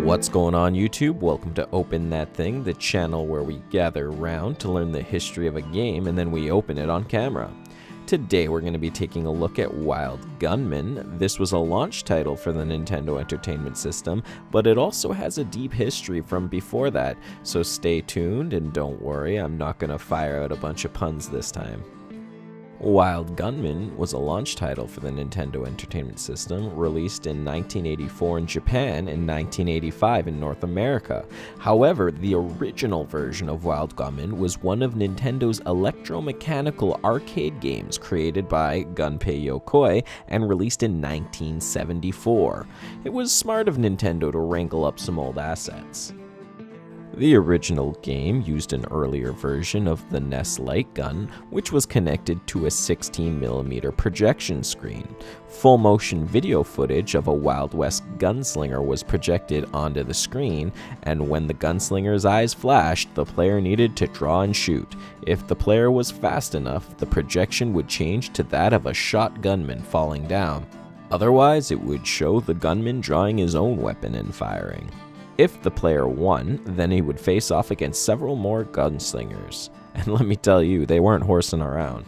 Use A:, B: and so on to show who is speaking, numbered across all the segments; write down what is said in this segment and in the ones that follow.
A: What's going on, YouTube? Welcome to Open That Thing, the channel where we gather around to learn the history of a game and then we open it on camera. Today we're going to be taking a look at Wild Gunman. This was a launch title for the Nintendo Entertainment System, but it also has a deep history from before that, so stay tuned and don't worry, I'm not going to fire out a bunch of puns this time. Wild Gunman was a launch title for the Nintendo Entertainment System, released in 1984 in Japan and 1985 in North America. However, the original version of Wild Gunman was one of Nintendo's electromechanical arcade games created by Gunpei Yokoi and released in 1974. It was smart of Nintendo to wrangle up some old assets. The original game used an earlier version of the NES light gun, which was connected to a 16mm projection screen. Full motion video footage of a Wild West gunslinger was projected onto the screen, and when the gunslinger's eyes flashed, the player needed to draw and shoot. If the player was fast enough, the projection would change to that of a shot gunman falling down. Otherwise, it would show the gunman drawing his own weapon and firing. If the player won, then he would face off against several more gunslingers. And let me tell you, they weren't horsing around.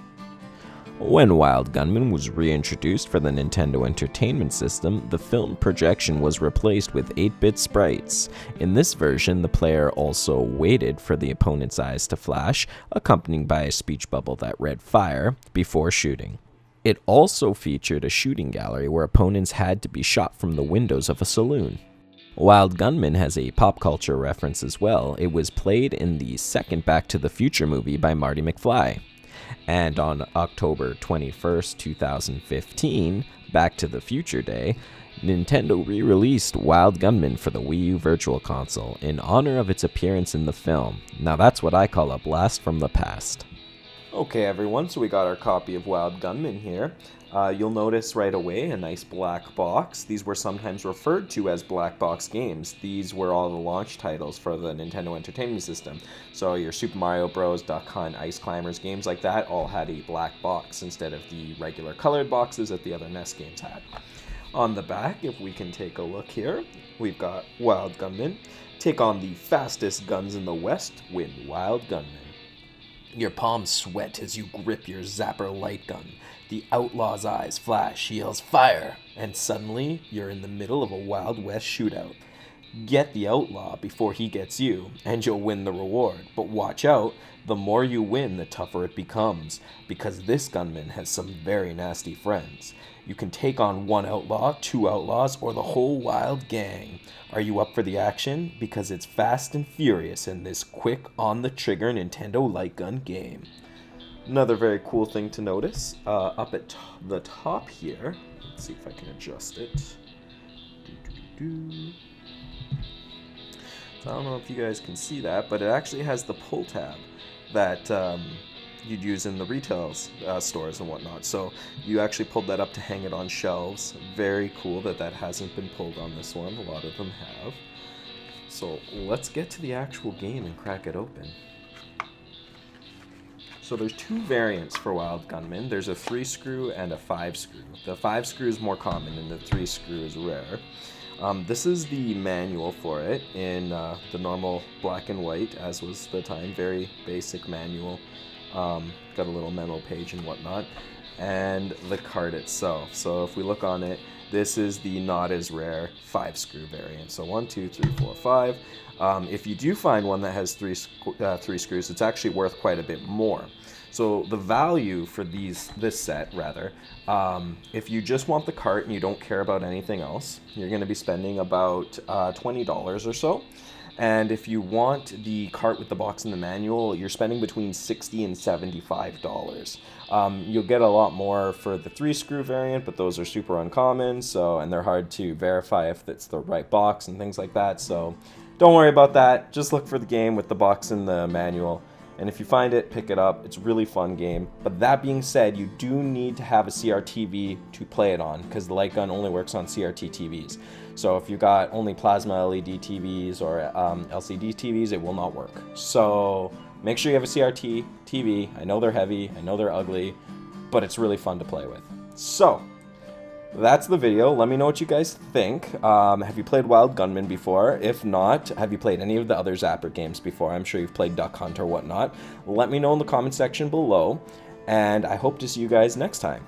A: When Wild Gunman was reintroduced for the Nintendo Entertainment System, the film projection was replaced with 8-bit sprites. In this version, the player also waited for the opponent's eyes to flash, accompanied by a speech bubble that read fire, before shooting. It also featured a shooting gallery where opponents had to be shot from the windows of a saloon. Wild Gunman has a pop culture reference as well. It was played in the second Back to the Future movie by Marty McFly. And on October 21st, 2015, Back to the Future Day, Nintendo re-released Wild Gunman for the Wii U Virtual Console in honor of its appearance in the film. Now that's what I call a blast from the past. Okay everyone, so we got our copy of Wild Gunman here. You'll notice right away a nice black box. These were sometimes referred to as black box games. These were all the launch titles for the Nintendo Entertainment System. So your Super Mario Bros., Duck Hunt, Ice Climbers, games like that all had a black box instead of the regular colored boxes that the other NES games had. On the back, if we can take a look here, we've got Wild Gunman. Take on the fastest guns in the West, win Wild Gunman. Your palms sweat as you grip your zapper light gun. The outlaw's eyes flash, he yells fire, and suddenly you're in the middle of a Wild West shootout. Get the outlaw before he gets you, and you'll win the reward. But watch out, the more you win, the tougher it becomes, because this gunman has some very nasty friends. You can take on one outlaw, two outlaws, or the whole wild gang. Are you up for the action? Because it's fast and furious in this quick, on-the-trigger Nintendo light gun game. Another very cool thing to notice, up at the top here, let's see if I can adjust it. So I don't know if you guys can see that, but it actually has the pull tab that you'd use in the retail stores and whatnot. So you actually pulled that up to hang it on shelves. Very cool that that hasn't been pulled on this one. A lot of them have. So let's get to the actual game and crack it open. So there's two variants for Wild Gunman. There's a 3-screw and a 5-screw. The 5-screw is more common and the 3-screw is rare. This is the manual for it in the normal black and white, as was the time. Very basic manual. Got a little memo page and whatnot. And the card itself. So if we look on it, this is the not as rare 5-screw variant. So 1, 2, 3, 4, 5. If you do find one that has three screws, it's actually worth quite a bit more. So the value for this set, if you just want the cart and you don't care about anything else, you're going to be spending about $20 or so. And if you want the cart with the box and the manual, you're spending between $60 and $75. You'll get a lot more for the 3-screw variant, but those are super uncommon, and they're hard to verify if it's the right box and things like that. So don't worry about that. Just look for the game with the box and the manual. And if you find it, pick it up. It's a really fun game. But that being said, you do need to have a CRT to play it on, because the light gun only works on CRT TVs. So if you got only plasma LED TVs or LCD TVs, it will not work. So make sure you have a CRT TV. I know they're heavy, I know they're ugly, but it's really fun to play with. So that's the video. Let me know what you guys think. Have you played Wild Gunman before? If not, have you played any of the other Zapper games before? I'm sure you've played Duck Hunt or whatnot. Let me know in the comment section below, and I hope to see you guys next time.